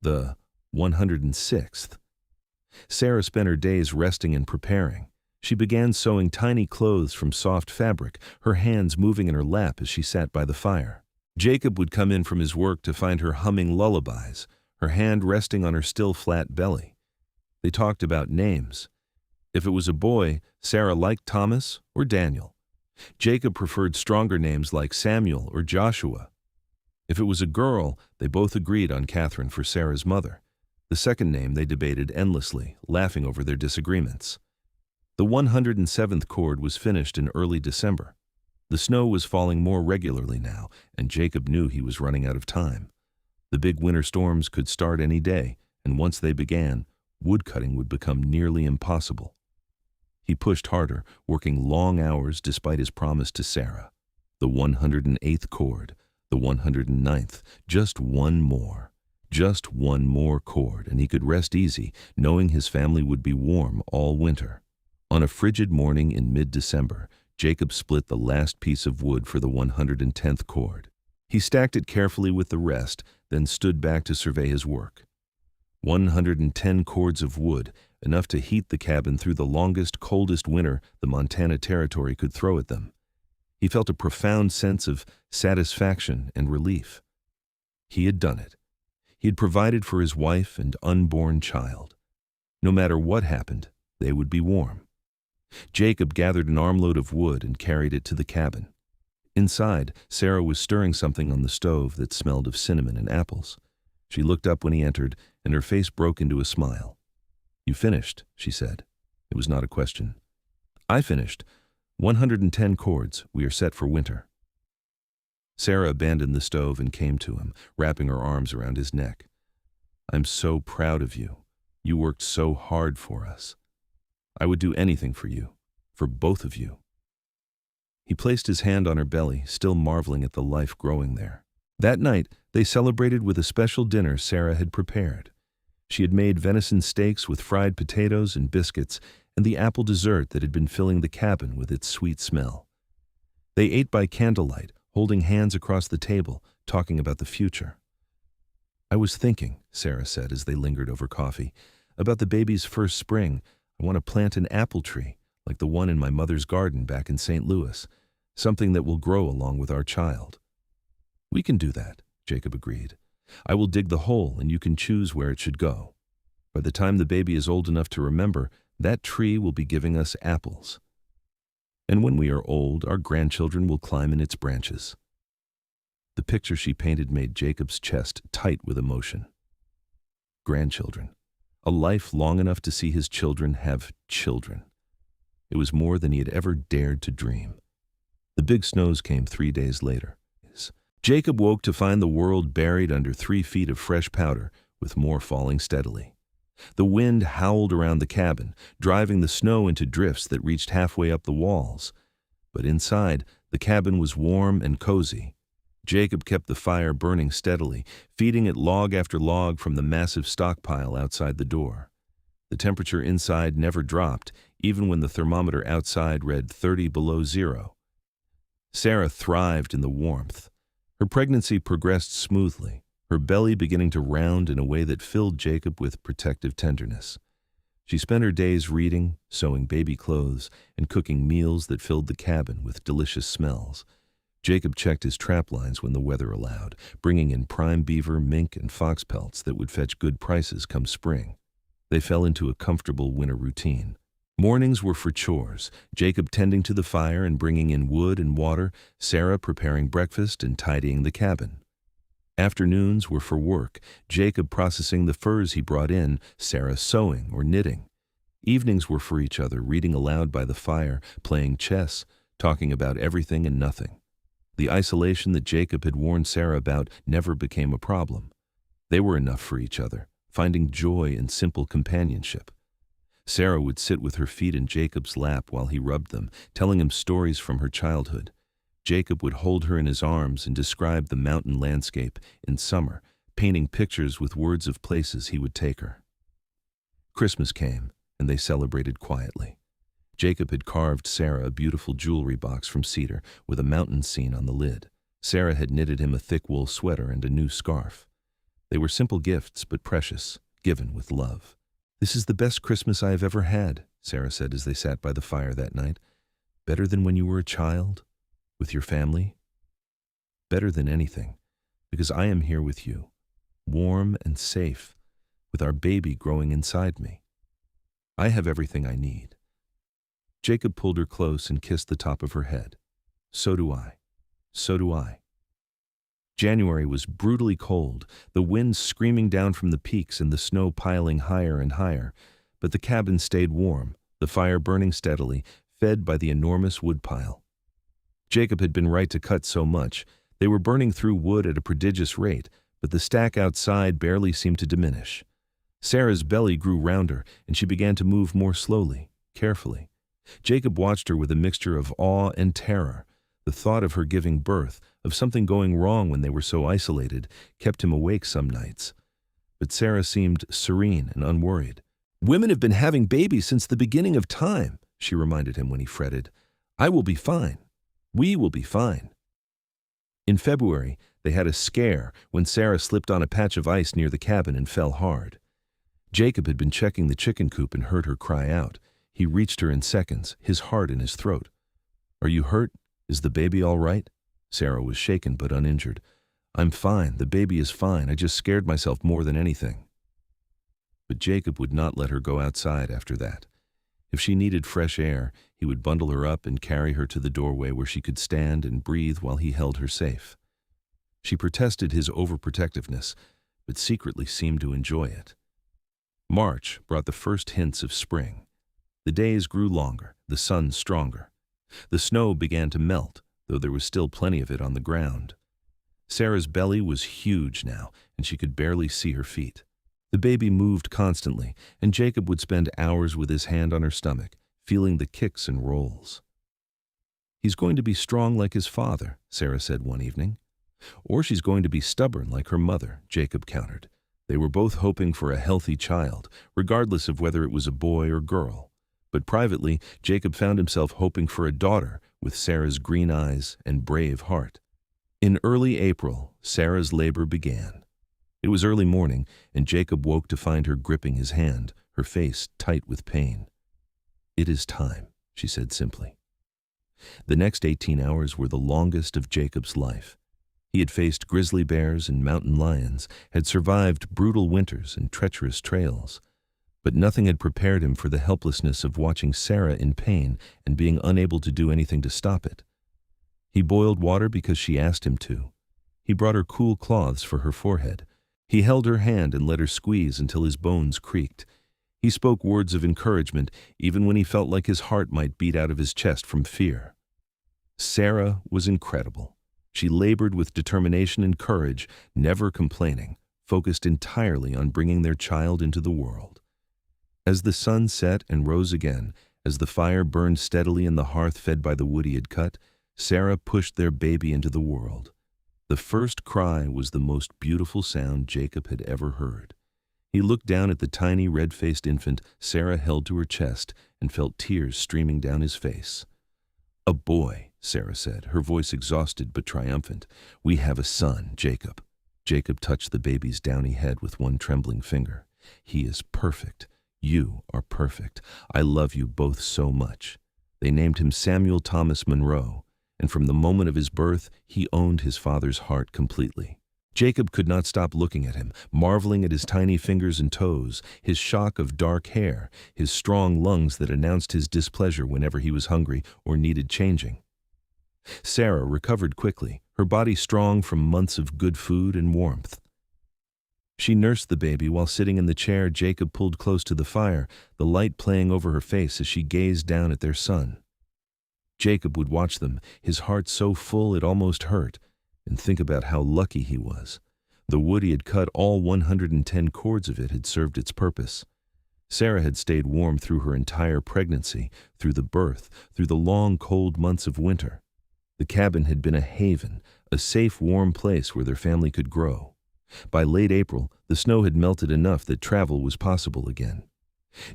the 106th. Sarah spent her days resting and preparing. She began sewing tiny clothes from soft fabric, her hands moving in her lap as she sat by the fire. Jacob would come in from his work to find her humming lullabies, her hand resting on her still flat belly. They talked about names. If it was a boy, Sarah liked Thomas or Daniel. Jacob preferred stronger names like Samuel or Joshua. If it was a girl, they both agreed on Catherine for Sarah's mother. The second name they debated endlessly, laughing over their disagreements. The 107th cord was finished in early December. The snow was falling more regularly now, and Jacob knew he was running out of time. The big winter storms could start any day, and once they began, woodcutting would become nearly impossible. He pushed harder, working long hours despite his promise to Sarah. The 108th cord, the 109th, just one more cord, and he could rest easy, knowing his family would be warm all winter. On a frigid morning in mid-December, Jacob split the last piece of wood for the 110th cord. He stacked it carefully with the rest, then stood back to survey his work. 110 cords of wood, enough to heat the cabin through the longest, coldest winter the Montana Territory could throw at them. He felt a profound sense of satisfaction and relief. He had done it. He had provided for his wife and unborn child. No matter what happened, they would be warm. Jacob gathered an armload of wood and carried it to the cabin. Inside, Sarah was stirring something on the stove that smelled of cinnamon and apples. She looked up when he entered, and her face broke into a smile. You finished, she said. It was not a question. I finished. 110 cords. We are set for winter. Sarah abandoned the stove and came to him, wrapping her arms around his neck. I'm so proud of you. You worked so hard for us. I would do anything for you, for both of you. He placed his hand on her belly, still marveling at the life growing there. That night, they celebrated with a special dinner Sarah had prepared. She had made venison steaks with fried potatoes and biscuits and the apple dessert that had been filling the cabin with its sweet smell. They ate by candlelight, holding hands across the table, talking about the future. I was thinking, Sarah said as they lingered over coffee, about the baby's first spring. I want to plant an apple tree, like the one in my mother's garden back in St. Louis, something that will grow along with our child. We can do that, Jacob agreed. I will dig the hole and you can choose where it should go. By the time the baby is old enough to remember, that tree will be giving us apples. And when we are old, our grandchildren will climb in its branches. The picture she painted made Jacob's chest tight with emotion. Grandchildren. A life long enough to see his children have children. It was more than he had ever dared to dream. The big snows came 3 days later. Jacob woke to find the world buried under 3 feet of fresh powder, with more falling steadily. The wind howled around the cabin, driving the snow into drifts that reached halfway up the walls. But inside, the cabin was warm and cozy. Jacob kept the fire burning steadily, feeding it log after log from the massive stockpile outside the door. The temperature inside never dropped, even when the thermometer outside read 30 below zero. Sarah thrived in the warmth. Her pregnancy progressed smoothly, her belly beginning to round in a way that filled Jacob with protective tenderness. She spent her days reading, sewing baby clothes, and cooking meals that filled the cabin with delicious smells. Jacob checked his trap lines when the weather allowed, bringing in prime beaver, mink, and fox pelts that would fetch good prices come spring. They fell into a comfortable winter routine. Mornings were for chores, Jacob tending to the fire and bringing in wood and water, Sarah preparing breakfast and tidying the cabin. Afternoons were for work, Jacob processing the furs he brought in, Sarah sewing or knitting. Evenings were for each other, reading aloud by the fire, playing chess, talking about everything and nothing. The isolation that Jacob had warned Sarah about never became a problem. They were enough for each other, finding joy in simple companionship. Sarah would sit with her feet in Jacob's lap while he rubbed them, telling him stories from her childhood. Jacob would hold her in his arms and describe the mountain landscape in summer, painting pictures with words of places he would take her. Christmas came, and they celebrated quietly. Jacob had carved Sarah a beautiful jewelry box from cedar with a mountain scene on the lid. Sarah had knitted him a thick wool sweater and a new scarf. They were simple gifts, but precious, given with love. "This is the best Christmas I have ever had," Sarah said as they sat by the fire that night. "Better than when you were a child, with your family. Better than anything, because I am here with you, warm and safe, with our baby growing inside me. I have everything I need." Jacob pulled her close and kissed the top of her head. "So do I. So do I." January was brutally cold, the wind screaming down from the peaks and the snow piling higher and higher, but the cabin stayed warm, the fire burning steadily, fed by the enormous woodpile. Jacob had been right to cut so much. They were burning through wood at a prodigious rate, but the stack outside barely seemed to diminish. Sarah's belly grew rounder, and she began to move more slowly, carefully. Jacob watched her with a mixture of awe and terror. The thought of her giving birth, of something going wrong when they were so isolated, kept him awake some nights. But Sarah seemed serene and unworried. "Women have been having babies since the beginning of time," she reminded him when he fretted. "I will be fine. We will be fine." In February, they had a scare when Sarah slipped on a patch of ice near the cabin and fell hard. Jacob had been checking the chicken coop and heard her cry out. He reached her in seconds, his heart in his throat. "Are you hurt? Is the baby all right?" Sarah was shaken but uninjured. "I'm fine. The baby is fine. I just scared myself more than anything." But Jacob would not let her go outside after that. If she needed fresh air, he would bundle her up and carry her to the doorway where she could stand and breathe while he held her safe. She protested his overprotectiveness, but secretly seemed to enjoy it. March brought the first hints of spring. The days grew longer, the sun stronger. The snow began to melt, though there was still plenty of it on the ground. Sarah's belly was huge now, and she could barely see her feet. The baby moved constantly, and Jacob would spend hours with his hand on her stomach, feeling the kicks and rolls. "He's going to be strong like his father," Sarah said one evening. "Or she's going to be stubborn like her mother," Jacob countered. They were both hoping for a healthy child, regardless of whether it was a boy or girl. But privately, Jacob found himself hoping for a daughter with Sarah's green eyes and brave heart. In early April, Sarah's labor began. It was early morning, and Jacob woke to find her gripping his hand, her face tight with pain. "It is time," she said simply. The next 18 hours were the longest of Jacob's life. He had faced grizzly bears and mountain lions, had survived brutal winters and treacherous trails. But nothing had prepared him for the helplessness of watching Sarah in pain and being unable to do anything to stop it. He boiled water because she asked him to. He brought her cool cloths for her forehead. He held her hand and let her squeeze until his bones creaked. He spoke words of encouragement even when he felt like his heart might beat out of his chest from fear. Sarah was incredible. She labored with determination and courage, never complaining, focused entirely on bringing their child into the world. As the sun set and rose again, as the fire burned steadily in the hearth fed by the wood he had cut, Sarah pushed their baby into the world. The first cry was the most beautiful sound Jacob had ever heard. He looked down at the tiny red-faced infant Sarah held to her chest and felt tears streaming down his face. "A boy," Sarah said, her voice exhausted but triumphant. "We have a son, Jacob." Jacob touched the baby's downy head with one trembling finger. "He is perfect. You are perfect. I love you both so much." They named him Samuel Thomas Monroe, and from the moment of his birth, he owned his father's heart completely. Jacob could not stop looking at him, marveling at his tiny fingers and toes, his shock of dark hair, his strong lungs that announced his displeasure whenever he was hungry or needed changing. Sarah recovered quickly, her body strong from months of good food and warmth. She nursed the baby while sitting in the chair Jacob pulled close to the fire, the light playing over her face as she gazed down at their son. Jacob would watch them, his heart so full it almost hurt, and think about how lucky he was. The wood he had cut, all 110 cords of it, had served its purpose. Sarah had stayed warm through her entire pregnancy, through the birth, through the long cold months of winter. The cabin had been a haven, a safe warm place where their family could grow. By late April, the snow had melted enough that travel was possible again.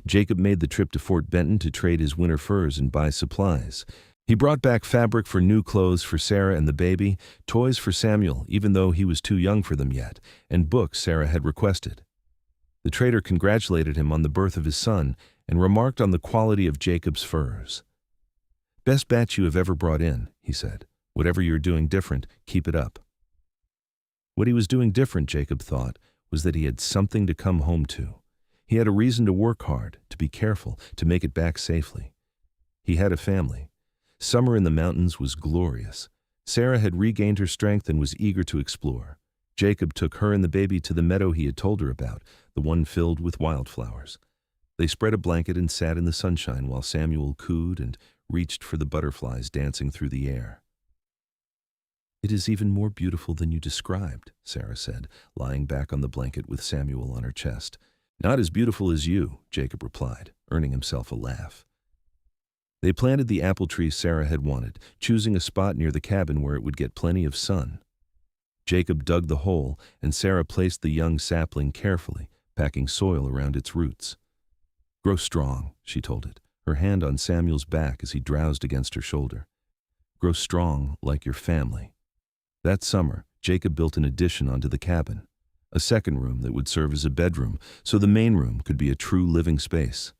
Jacob made the trip to Fort Benton to trade his winter furs and buy supplies. He brought back fabric for new clothes for Sarah and the baby, toys for Samuel, even though he was too young for them yet, and books Sarah had requested. The trader congratulated him on the birth of his son and remarked on the quality of Jacob's furs. "Best batch you have ever brought in," he said. "Whatever you're doing different, keep it up." What he was doing different, Jacob thought, was that he had something to come home to. He had a reason to work hard, to be careful, to make it back safely. He had a family. Summer in the mountains was glorious. Sarah had regained her strength and was eager to explore. Jacob took her and the baby to the meadow he had told her about, the one filled with wildflowers. They spread a blanket and sat in the sunshine while Samuel cooed and reached for the butterflies dancing through the air. "It is even more beautiful than you described," Sarah said, lying back on the blanket with Samuel on her chest. "Not as beautiful as you," Jacob replied, earning himself a laugh. They planted the apple tree Sarah had wanted, choosing a spot near the cabin where it would get plenty of sun. Jacob dug the hole, and Sarah placed the young sapling carefully, packing soil around its roots. "Grow strong," she told it, her hand on Samuel's back as he drowsed against her shoulder. "Grow strong like your family." That summer, Jacob built an addition onto the cabin, a second room that would serve as a bedroom, so the main room could be a true living space.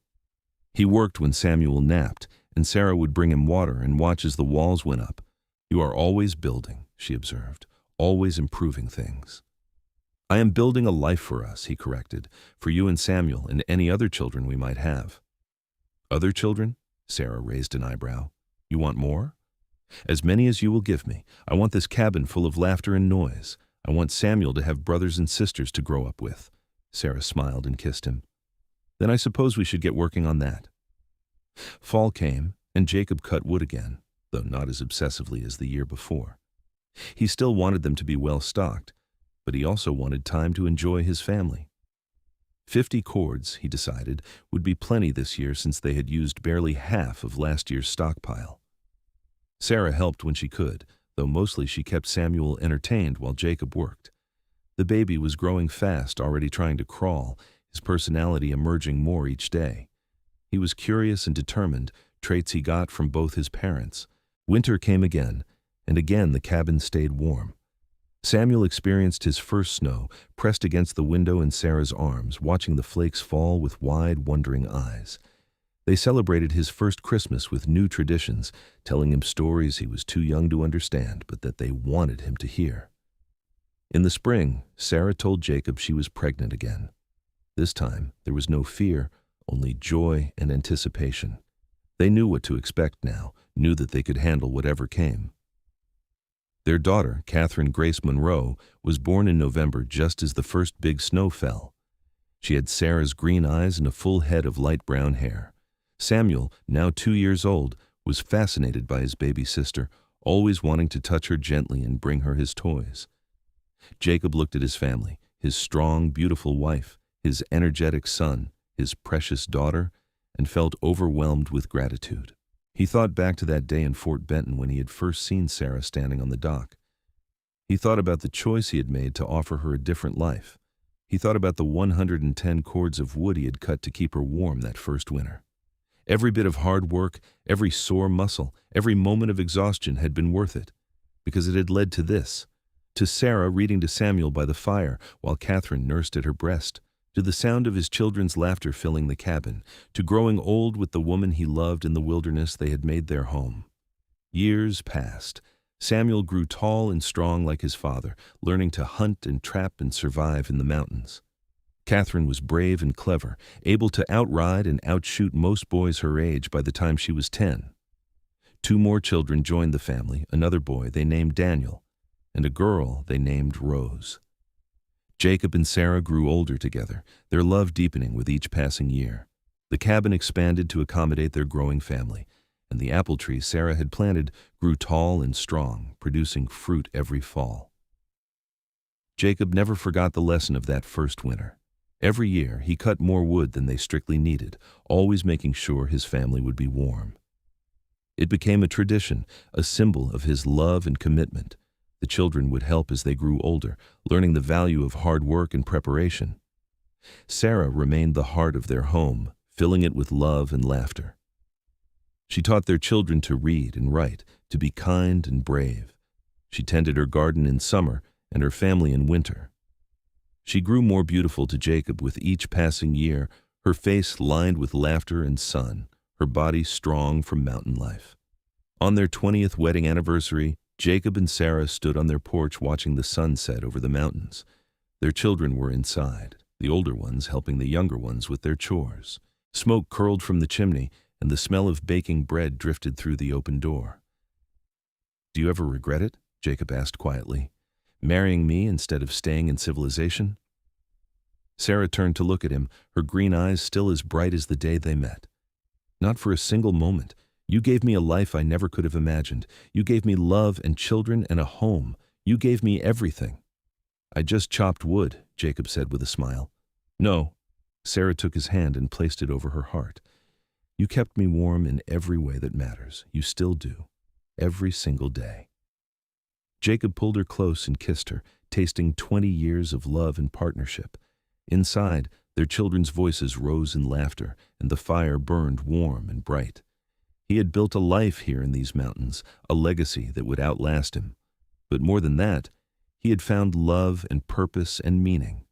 He worked when Samuel napped, and Sarah would bring him water and watch as the walls went up. "You are always building," she observed, "always improving things." "I am building a life for us," he corrected, "for you and Samuel and any other children we might have." "Other children?" Sarah raised an eyebrow. "You want more?" "As many as you will give me. I want this cabin full of laughter and noise. I want Samuel to have brothers and sisters to grow up with." Sarah smiled and kissed him. "Then I suppose we should get working on that." Fall came, and Jacob cut wood again, though not as obsessively as the year before. He still wanted them to be well stocked, but he also wanted time to enjoy his family. 50 cords, he decided, would be plenty this year since they had used barely half of last year's stockpile. Sarah helped when she could, though mostly she kept Samuel entertained while Jacob worked. The baby was growing fast, already trying to crawl, his personality emerging more each day. He was curious and determined, traits he got from both his parents. Winter came again, and again the cabin stayed warm. Samuel experienced his first snow, pressed against the window in Sarah's arms, watching the flakes fall with wide, wondering eyes. They celebrated his first Christmas with new traditions, telling him stories he was too young to understand, but that they wanted him to hear. In the spring, Sarah told Jacob she was pregnant again. This time, there was no fear, only joy and anticipation. They knew what to expect now, knew that they could handle whatever came. Their daughter, Catherine Grace Monroe, was born in November just as the first big snow fell. She had Sarah's green eyes and a full head of light brown hair. Samuel, now 2 years old, was fascinated by his baby sister, always wanting to touch her gently and bring her his toys. Jacob looked at his family, his strong, beautiful wife, his energetic son, his precious daughter, and felt overwhelmed with gratitude. He thought back to that day in Fort Benton when he had first seen Sarah standing on the dock. He thought about the choice he had made to offer her a different life. He thought about the 110 cords of wood he had cut to keep her warm that first winter. Every bit of hard work, every sore muscle, every moment of exhaustion had been worth it, because it had led to this: to Sarah reading to Samuel by the fire while Catherine nursed at her breast, to the sound of his children's laughter filling the cabin, to growing old with the woman he loved in the wilderness they had made their home. Years passed. Samuel grew tall and strong like his father, learning to hunt and trap and survive in the mountains. Catherine was brave and clever, able to outride and outshoot most boys her age by the time she was 10. 2 more children joined the family, another boy they named Daniel, and a girl they named Rose. Jacob and Sarah grew older together, their love deepening with each passing year. The cabin expanded to accommodate their growing family, and the apple tree Sarah had planted grew tall and strong, producing fruit every fall. Jacob never forgot the lesson of that first winter. Every year, he cut more wood than they strictly needed, always making sure his family would be warm. It became a tradition, a symbol of his love and commitment. The children would help as they grew older, learning the value of hard work and preparation. Sarah remained the heart of their home, filling it with love and laughter. She taught their children to read and write, to be kind and brave. She tended her garden in summer and her family in winter. She grew more beautiful to Jacob with each passing year, her face lined with laughter and sun, her body strong from mountain life. On their 20th wedding anniversary, Jacob and Sarah stood on their porch watching the sun set over the mountains. Their children were inside, the older ones helping the younger ones with their chores. Smoke curled from the chimney, and the smell of baking bread drifted through the open door. "Do you ever regret it?" Jacob asked quietly. "Marrying me instead of staying in civilization?" Sarah turned to look at him, her green eyes still as bright as the day they met. "Not for a single moment. You gave me a life I never could have imagined. You gave me love and children and a home. You gave me everything." "I just chopped wood," Jacob said with a smile. "No." Sarah took his hand and placed it over her heart. "You kept me warm in every way that matters. You still do. Every single day." Jacob pulled her close and kissed her, tasting 20 years of love and partnership. Inside, their children's voices rose in laughter, and the fire burned warm and bright. He had built a life here in these mountains, a legacy that would outlast him. But more than that, he had found love and purpose and meaning,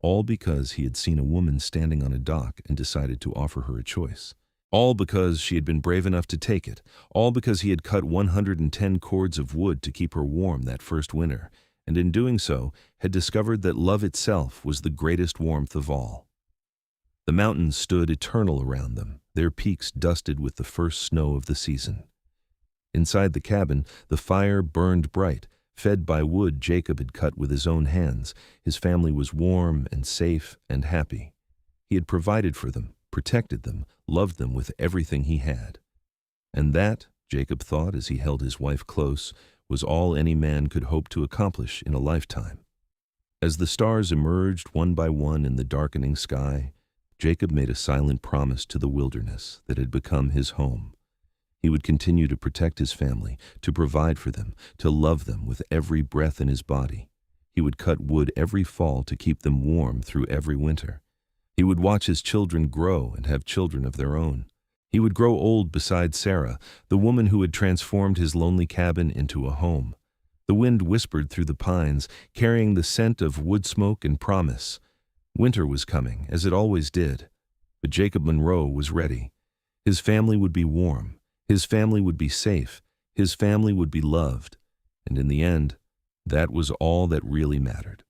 all because he had seen a woman standing on a dock and decided to offer her a choice. All because she had been brave enough to take it, all because he had cut 110 cords of wood to keep her warm that first winter, and in doing so had discovered that love itself was the greatest warmth of all. The mountains stood eternal around them, their peaks dusted with the first snow of the season. Inside the cabin, the fire burned bright, fed by wood Jacob had cut with his own hands. His family was warm and safe and happy. He had provided for them, protected them, loved them with everything he had. And that, Jacob thought as he held his wife close, was all any man could hope to accomplish in a lifetime. As the stars emerged one by one in the darkening sky, Jacob made a silent promise to the wilderness that had become his home. He would continue to protect his family, to provide for them, to love them with every breath in his body. He would cut wood every fall to keep them warm through every winter. He would watch his children grow and have children of their own. He would grow old beside Sarah, the woman who had transformed his lonely cabin into a home. The wind whispered through the pines, carrying the scent of wood smoke and promise. Winter was coming, as it always did, but Jacob Monroe was ready. His family would be warm, his family would be safe, his family would be loved, and in the end, that was all that really mattered.